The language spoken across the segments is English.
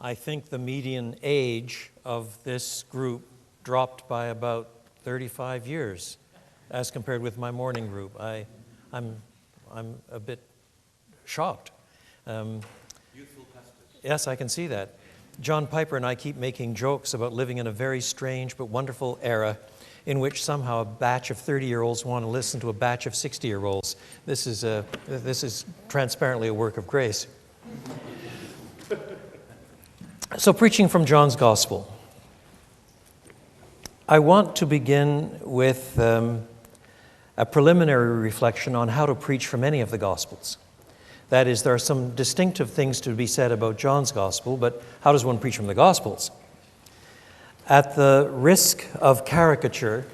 I think the median age of this group dropped by about 35 years as compared with my morning group. I'm a bit shocked. Youthful pastors. Yes, I can see that. John Piper and I keep making jokes about living in a very strange but wonderful era in which somehow a batch of 30-year-olds want to listen to a batch of 60-year-olds. This is transparently a work of grace. So, preaching from John's Gospel. I want to begin with a preliminary reflection on how to preach from any of the Gospels. That is, there are some distinctive things to be said about John's Gospel, but how does one preach from the Gospels? At the risk of caricature,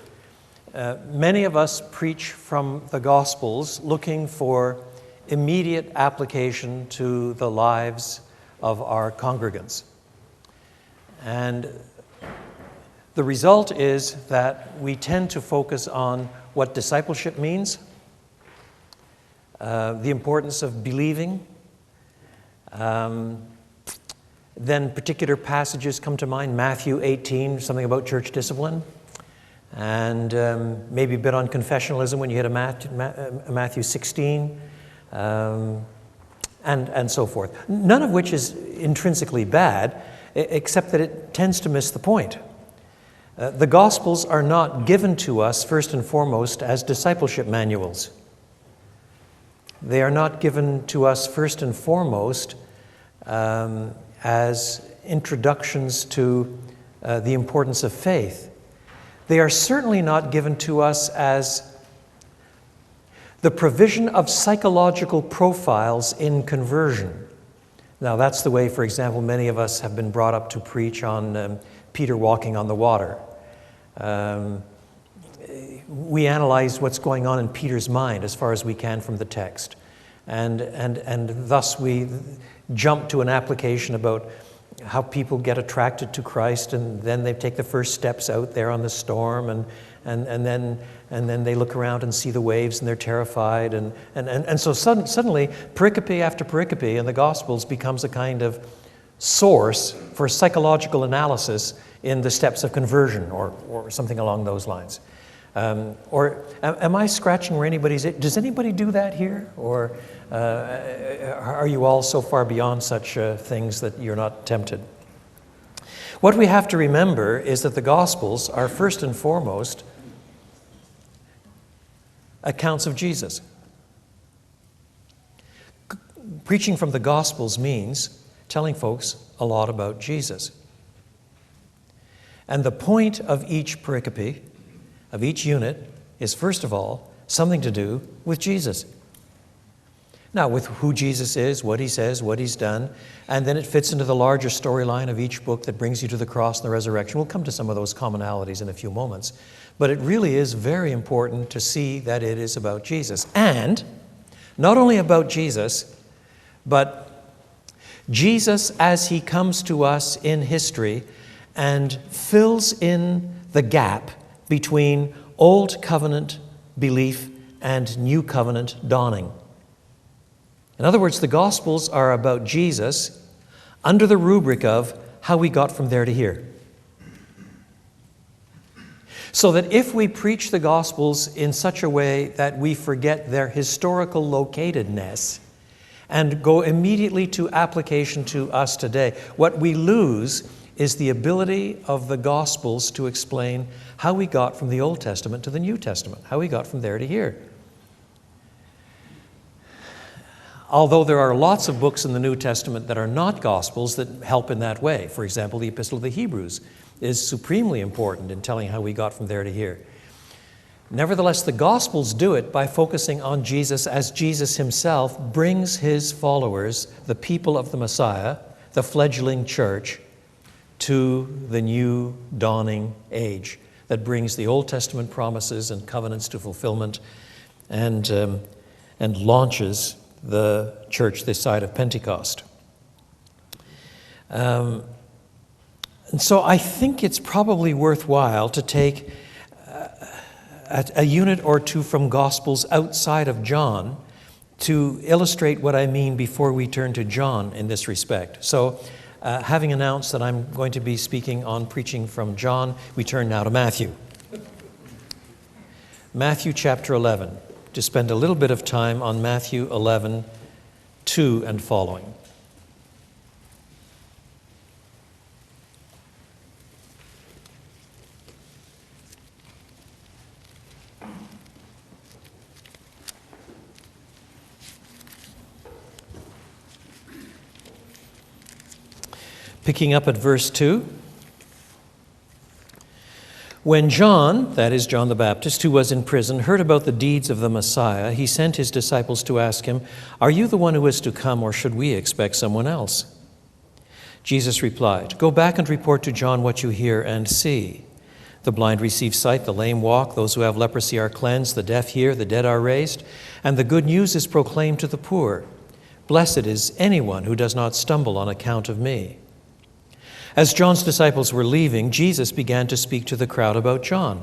many of us preach from the Gospels looking for immediate application to the lives of our congregants. And the result is that we tend to focus on what discipleship means, the importance of believing. Then particular passages come to mind, Matthew 18, something about church discipline, and maybe a bit on confessionalism when you hit a Matthew 16, and so forth. None of which is intrinsically bad, except that it tends to miss the point. The Gospels are not given to us, first and foremost, as discipleship manuals. They are not given to us, first and foremost, as introductions to the importance of faith. They are certainly not given to us as the provision of psychological profiles in conversion. Now, that's the way, for example, many of us have been brought up to preach on Peter walking on the water. We analyze what's going on in Peter's mind as far as we can from the text. And thus we jump to an application about how people get attracted to Christ, and then they take the first steps out there on the storm, and then they look around and see the waves and they're terrified. And so suddenly, pericope after pericope in the Gospels becomes a kind of source for psychological analysis in the steps of conversion or something along those lines. Or am I scratching where anybody's... Does anybody do that here? Or are you all so far beyond such things that you're not tempted? What we have to remember is that the Gospels are first and foremost accounts of Jesus. Preaching from the Gospels means telling folks a lot about Jesus. And the point of each pericope, of each unit, is first of all something to do with Jesus. Now, with who Jesus is, what he says, what he's done, and then it fits into the larger storyline of each book that brings you to the cross and the resurrection. We'll come to some of those commonalities in a few moments. But it really is very important to see that it is about Jesus. And not only about Jesus, but Jesus as he comes to us in history and fills in the gap between Old Covenant belief and New Covenant dawning. In other words, the Gospels are about Jesus under the rubric of how we got from there to here. So that if we preach the Gospels in such a way that we forget their historical locatedness and go immediately to application to us today, what we lose is the ability of the Gospels to explain how we got from the Old Testament to the New Testament, how we got from there to here. Although there are lots of books in the New Testament that are not Gospels that help in that way. For example, the Epistle of the Hebrews is supremely important in telling how we got from there to here. Nevertheless, the Gospels do it by focusing on Jesus as Jesus himself brings his followers, the people of the Messiah, the fledgling church, to the new dawning age that brings the Old Testament promises and covenants to fulfillment and launches the church this side of Pentecost. And so I think it's probably worthwhile to take a unit or two from Gospels outside of John to illustrate what I mean before we turn to John in this respect. So having announced that I'm going to be speaking on preaching from John, we turn now to Matthew. Matthew chapter 11, to spend a little bit of time on Matthew 11, 2 and following. Picking up at verse 2. When John, that is John the Baptist, who was in prison, heard about the deeds of the Messiah, he sent his disciples to ask him, "Are you the one who is to come, or should we expect someone else?" Jesus replied, "Go back and report to John what you hear and see. The blind receive sight, the lame walk, those who have leprosy are cleansed, the deaf hear, the dead are raised, and the good news is proclaimed to the poor. Blessed is anyone who does not stumble on account of me." As John's disciples were leaving, Jesus began to speak to the crowd about John.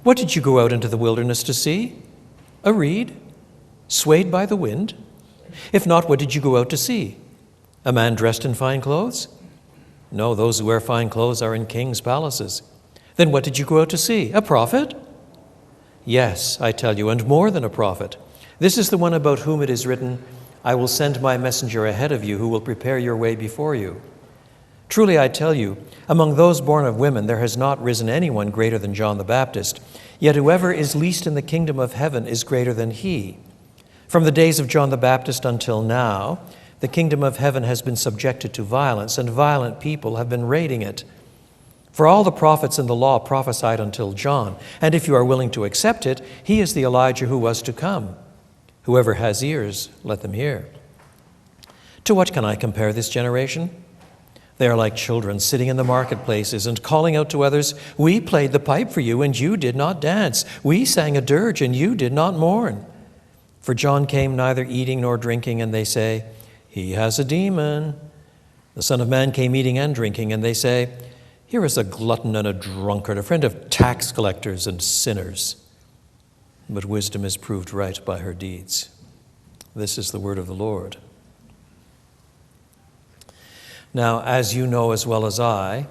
"What did you go out into the wilderness to see? A reed, swayed by the wind? If not, what did you go out to see? A man dressed in fine clothes? No, those who wear fine clothes are in kings' palaces. Then what did you go out to see? A prophet? Yes, I tell you, and more than a prophet. This is the one about whom it is written, 'I will send my messenger ahead of you who will prepare your way before you.' Truly I tell you, among those born of women there has not risen anyone greater than John the Baptist, yet whoever is least in the kingdom of heaven is greater than he. From the days of John the Baptist until now, the kingdom of heaven has been subjected to violence, and violent people have been raiding it. For all the prophets and the law prophesied until John, and if you are willing to accept it, he is the Elijah who was to come. Whoever has ears, let them hear. To what can I compare this generation? They are like children sitting in the marketplaces and calling out to others, 'We played the pipe for you, and you did not dance. We sang a dirge, and you did not mourn.' For John came neither eating nor drinking, and they say, 'He has a demon.' The Son of Man came eating and drinking, and they say, 'Here is a glutton and a drunkard, a friend of tax collectors and sinners.' But wisdom is proved right by her deeds." This is the word of the Lord. Now, as you know as well as I,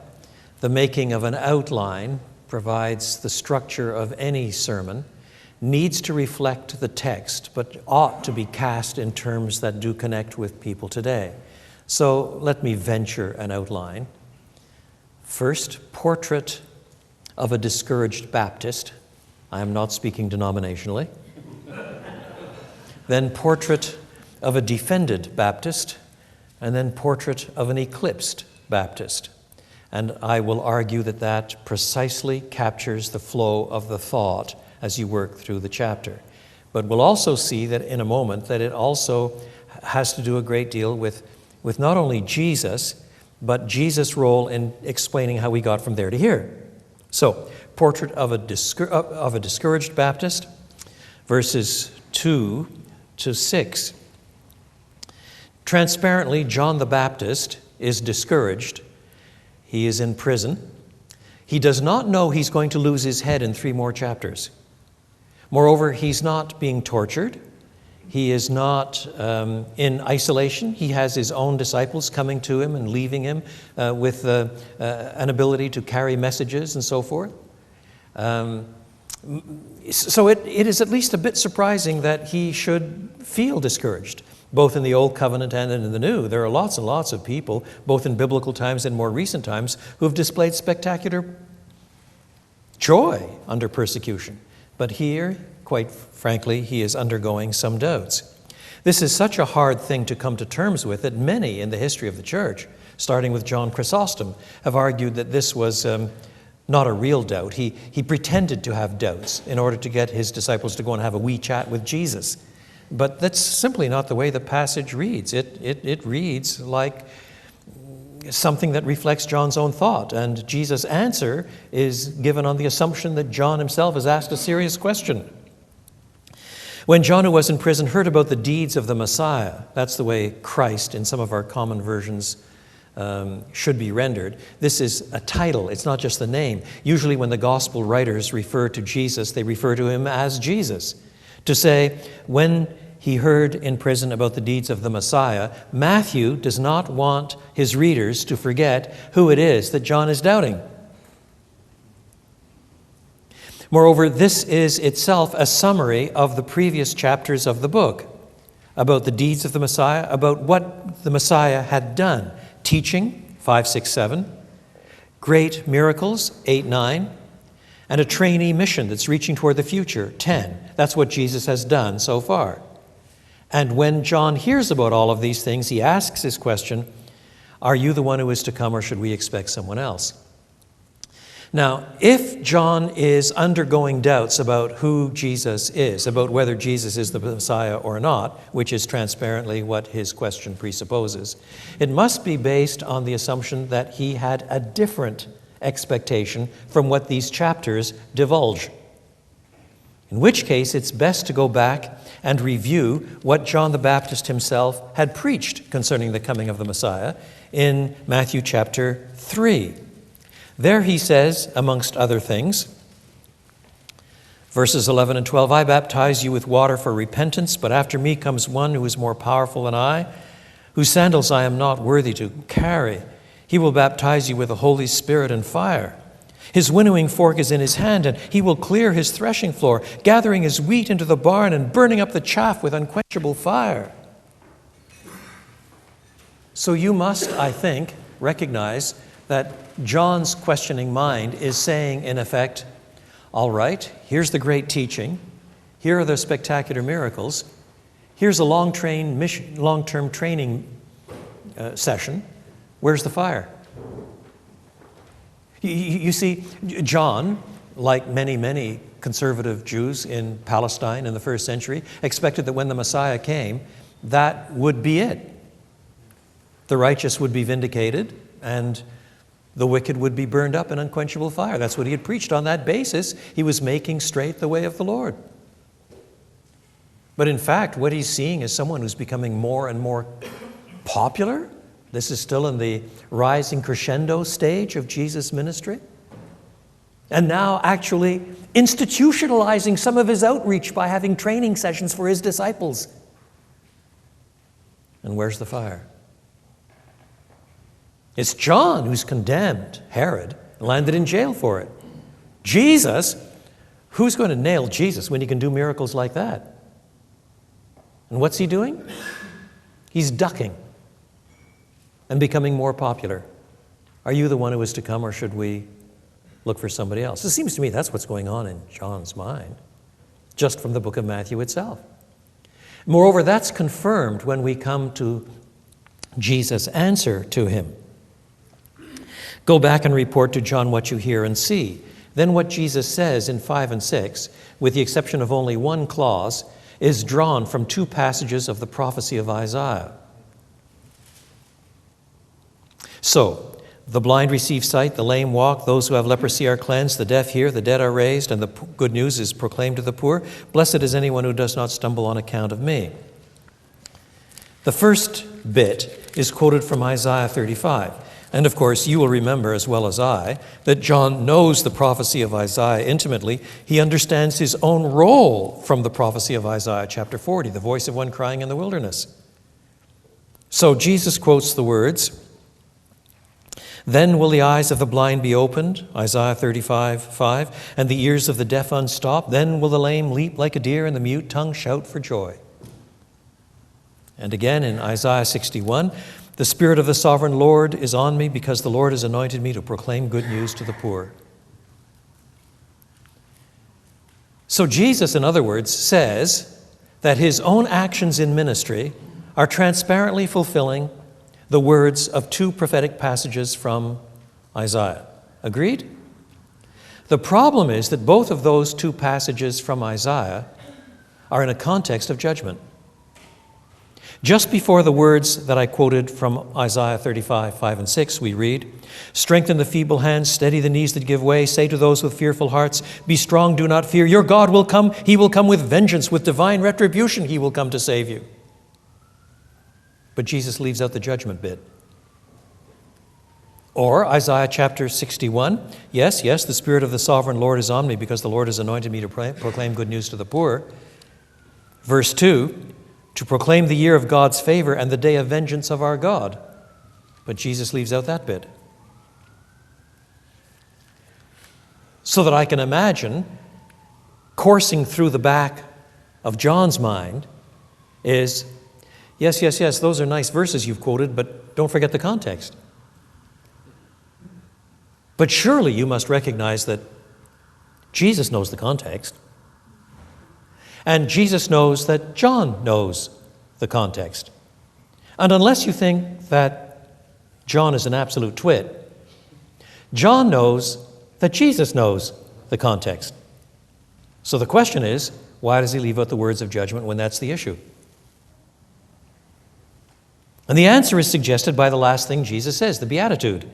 the making of an outline provides the structure of any sermon, needs to reflect the text, but ought to be cast in terms that do connect with people today. So let me venture an outline. First, portrait of a discouraged Baptist. I am not speaking denominationally. Then portrait of a defended Baptist, and then portrait of an eclipsed Baptist. And I will argue that that precisely captures the flow of the thought as you work through the chapter. But we'll also see that in a moment that it also has to do a great deal with not only Jesus, but Jesus' role in explaining how we got from there to here. So, portrait of a discouraged Baptist, verses 2 to 6. Transparently, John the Baptist is discouraged. He is in prison. He does not know he's going to lose his head in 3 more chapters. Moreover, he's not being tortured. He is not in isolation. He has his own disciples coming to him and leaving him with an ability to carry messages and so forth. So it is at least a bit surprising that he should feel discouraged, both in the Old Covenant and in the New. There are lots and lots of people, both in biblical times and more recent times, who have displayed spectacular joy under persecution. But here, quite frankly, he is undergoing some doubts. This is such a hard thing to come to terms with that many in the history of the church, starting with John Chrysostom, have argued that this was not a real doubt. He pretended to have doubts in order to get his disciples to go and have a wee chat with Jesus. But that's simply not the way the passage reads. It reads like something that reflects John's own thought. And Jesus' answer is given on the assumption that John himself has asked a serious question. When John, who was in prison, heard about the deeds of the Messiah, that's the way Christ in some of our common versions should be rendered. This is a title. It's not just the name. Usually when the gospel writers refer to Jesus, they refer to him as Jesus. To say, when he heard in prison about the deeds of the Messiah, Matthew does not want his readers to forget who it is that John is doubting. Moreover, this is itself a summary of the previous chapters of the book about the deeds of the Messiah, about what the Messiah had done. Teaching, 5, 6, 7. Great miracles, 8, 9. And a trainee mission that's reaching toward the future, 10. That's what Jesus has done so far. And when John hears about all of these things, he asks his question, are you the one who is to come, or should we expect someone else? Now, if John is undergoing doubts about who Jesus is, about whether Jesus is the Messiah or not, which is transparently what his question presupposes, it must be based on the assumption that he had a different expectation from what these chapters divulge. In which case, it's best to go back and review what John the Baptist himself had preached concerning the coming of the Messiah in Matthew chapter 3. There he says, amongst other things, verses 11 and 12, I baptize you with water for repentance, but after me comes one who is more powerful than I, whose sandals I am not worthy to carry. He will baptize you with the Holy Spirit and fire. His winnowing fork is in his hand, and he will clear his threshing floor, gathering his wheat into the barn and burning up the chaff with unquenchable fire. So you must, I think, recognize that John's questioning mind is saying, in effect, all right, here's the great teaching. Here are the spectacular miracles. Here's a long-term training session. Where's the fire? You see, John, like many conservative Jews in Palestine in the first century, expected that when the Messiah came, that would be it. The righteous would be vindicated, and the wicked would be burned up in unquenchable fire. That's what he had preached. On that basis, he was making straight the way of the Lord. But in fact, what he's seeing is someone who's becoming more and more popular. This is still in the rising crescendo stage of Jesus' ministry. And now actually institutionalizing some of his outreach by having training sessions for his disciples. And where's the fire? It's John who's condemned Herod and landed in jail for it. Jesus, who's going to nail Jesus when he can do miracles like that? And what's he doing? He's ducking and becoming more popular. Are you the one who is to come, or should we look for somebody else? It seems to me that's what's going on in John's mind, just from the book of Matthew itself. Moreover, that's confirmed when we come to Jesus' answer to him. Go back and report to John what you hear and see. Then what Jesus says in 5 and 6, with the exception of only one clause, is drawn from two passages of the prophecy of Isaiah. So, the blind receive sight, the lame walk, those who have leprosy are cleansed, the deaf hear, the dead are raised, and the good news is proclaimed to the poor. Blessed is anyone who does not stumble on account of me. The first bit is quoted from Isaiah 35. And of course, you will remember as well as I that John knows the prophecy of Isaiah intimately. He understands his own role from the prophecy of Isaiah chapter 40, the voice of one crying in the wilderness. So Jesus quotes the words, then will the eyes of the blind be opened, Isaiah 35:5, and the ears of the deaf unstopped. Then will the lame leap like a deer, and the mute tongue shout for joy. And again in Isaiah 61, the Spirit of the Sovereign Lord is on me, because the Lord has anointed me to proclaim good news to the poor. So Jesus, in other words, says that his own actions in ministry are transparently fulfilling the words of two prophetic passages from Isaiah. Agreed? The problem is that both of those two passages from Isaiah are in a context of judgment. Just before the words that I quoted from Isaiah 35, 5 and 6, we read, strengthen the feeble hands, steady the knees that give way, say to those with fearful hearts, be strong, do not fear. Your God will come. He will come with vengeance, with divine retribution. He will come to save you. But Jesus leaves out the judgment bit. Or Isaiah chapter 61, yes, the Spirit of the Sovereign Lord is on me, because the Lord has anointed me to proclaim good news to the poor. Verse 2, to proclaim the year of God's favor and the day of vengeance of our God. But Jesus leaves out that bit. So that I can imagine coursing through the back of John's mind is, yes, those are nice verses you've quoted, but don't forget the context. But surely you must recognize that Jesus knows the context. And Jesus knows that John knows the context. And unless you think that John is an absolute twit, John knows that Jesus knows the context. So the question is, why does he leave out the words of judgment when that's the issue? And the answer is suggested by the last thing Jesus says, the Beatitude.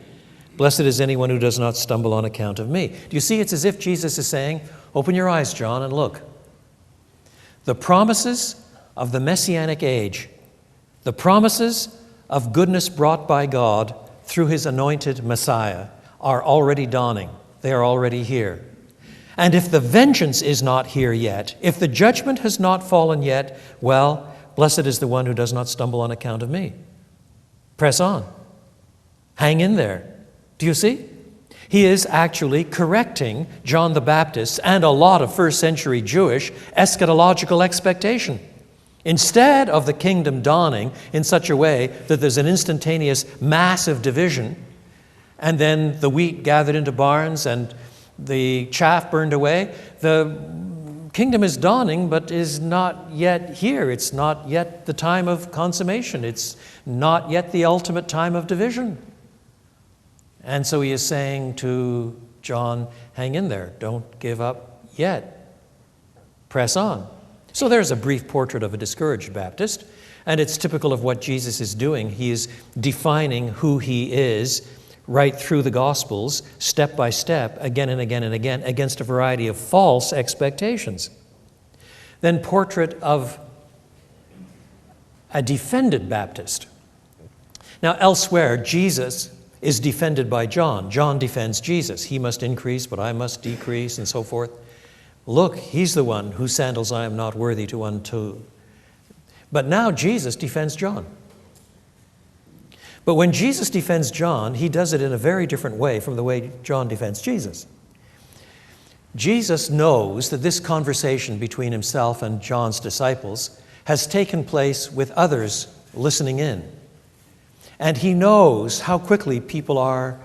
Blessed is anyone who does not stumble on account of me. Do you see? It's as if Jesus is saying, open your eyes, John, and look. The promises of the Messianic age, the promises of goodness brought by God through his anointed Messiah are already dawning. They are already here. And if the vengeance is not here yet, if the judgment has not fallen yet, well, blessed is the one who does not stumble on account of me. Press on. Hang in there. Do you see? He is actually correcting John the Baptist and a lot of first century Jewish eschatological expectation. Instead of the kingdom dawning in such a way that there's an instantaneous massive division, and then the wheat gathered into barns and the chaff burned away, the kingdom is dawning but is not yet here. It's not yet the time of consummation. It's not yet the ultimate time of division. And so he is saying to John, hang in there. Don't give up yet. Press on. So there's a brief portrait of a discouraged Baptist, and it's typical of what Jesus is doing. He is defining who he is right through the Gospels, step by step, again and again and again, against a variety of false expectations. Then portrait of a defended Baptist. Now elsewhere, Jesus is defended by John. John defends Jesus. He must increase, but I must decrease, and so forth. Look, he's the one whose sandals I am not worthy to undo. But now Jesus defends John. But when Jesus defends John, he does it in a very different way from the way John defends Jesus. Jesus knows that this conversation between himself and John's disciples has taken place with others listening in. And he knows how quickly people are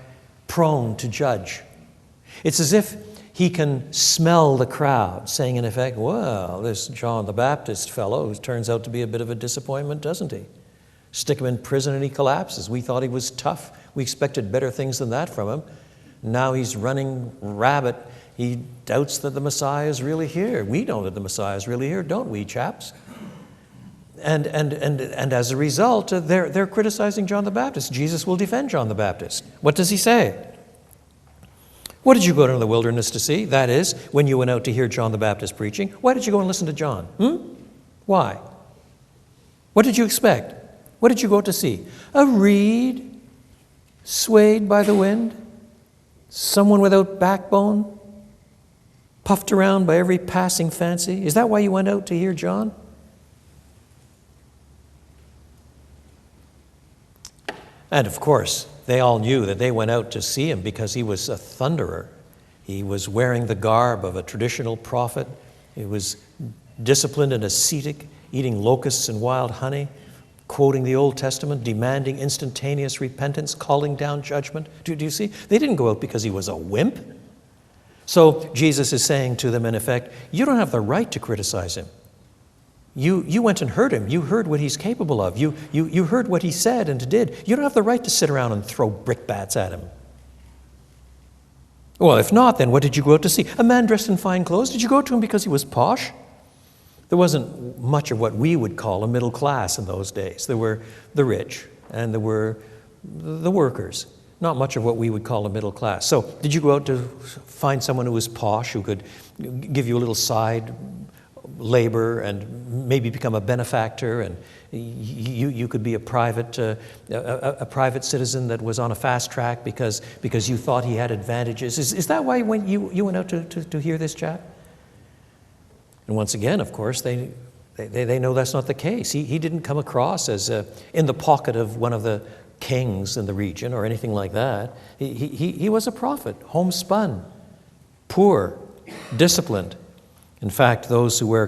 prone to judge. It's as if he can smell the crowd, saying in effect, well, this John the Baptist fellow who turns out to be a bit of a disappointment, doesn't he? Stick him in prison and he collapses. We thought he was tough. We expected better things than that from him. Now he's running rabbit. He doubts that the Messiah is really here. We know that the Messiah is really here, don't we, chaps? And as a result, they're criticizing John the Baptist. Jesus will defend John the Baptist. What does he say? What did you go into the wilderness to see? That is, when you went out to hear John the Baptist preaching. Why did you go and listen to John? Why? What did you expect? What did you go to see? A reed swayed by the wind? Someone without backbone? Puffed around by every passing fancy? Is that why you went out to hear John? And of course, they all knew that they went out to see him because he was a thunderer. He was wearing the garb of a traditional prophet. He was disciplined and ascetic, eating locusts and wild honey, quoting the Old Testament, demanding instantaneous repentance, calling down judgment. Do you see? They didn't go out because he was a wimp. So Jesus is saying to them, in effect, you don't have the right to criticize him. You went and heard him. You heard what he's capable of. You heard what he said and did. You don't have the right to sit around and throw brickbats at him. Well, if not, then what did you go out to see? A man dressed in fine clothes? Did you go to him because he was posh? There wasn't much of what we would call a middle class in those days. There were the rich and there were the workers. Not much of what we would call a middle class. So did you go out to find someone who was posh, who could give you a little side labor and maybe become a benefactor, and you could be a private citizen that was on a fast track because you thought he had advantages? Is that why you went out to hear this chap? And once again, of course, they They know that's not the case. He didn't come across as in the pocket of one of the kings in the region or anything like that. He was a prophet, homespun, poor, disciplined. In fact, those who wear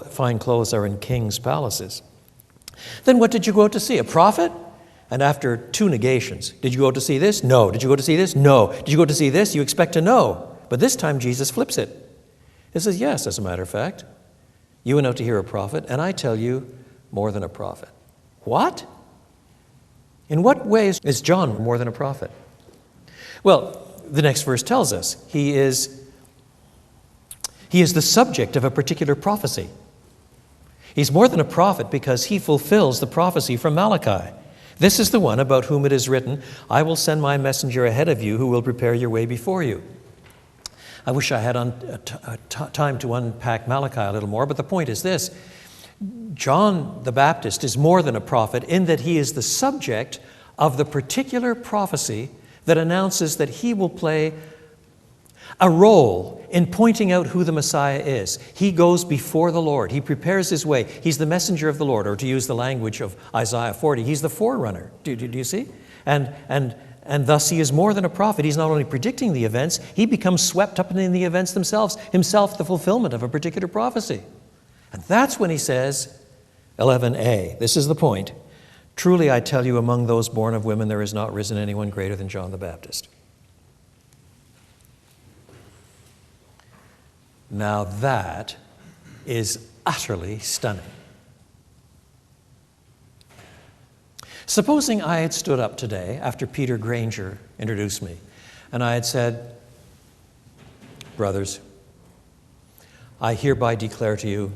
fine clothes are in kings' palaces. Then what did you go out to see? A prophet? And after two negations, did you go out to see this? No. Did you go to see this? No. Did you go to see this? You expect to know. But this time Jesus flips it. He says, yes, as a matter of fact, you went out to hear a prophet, and I tell you, more than a prophet. What? In what ways is John more than a prophet? Well, the next verse tells us he is the subject of a particular prophecy. He's more than a prophet because he fulfills the prophecy from Malachi. This is the one about whom it is written, I will send my messenger ahead of you who will prepare your way before you. I wish I had time to unpack Malachi a little more, but the point is this. John the Baptist is more than a prophet in that he is the subject of the particular prophecy that announces that he will play a role in pointing out who the Messiah is. He goes before the Lord. He prepares his way. He's the messenger of the Lord, or to use the language of Isaiah 40, he's the forerunner. Do you see? And thus he is more than a prophet. He's not only predicting the events, he becomes swept up in the events themselves, himself the fulfillment of a particular prophecy. And that's when he says, 11a, this is the point, truly I tell you, among those born of women there has not risen anyone greater than John the Baptist. Now that is utterly stunning. Supposing I had stood up today after Peter Granger introduced me, and I had said, brothers, I hereby declare to you,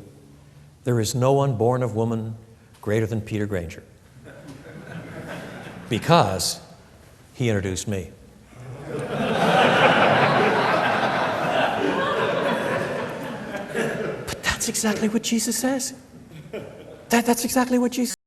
there is no one born of woman greater than Peter Granger, because he introduced me. But that's exactly what Jesus says. That's exactly what Jesus says.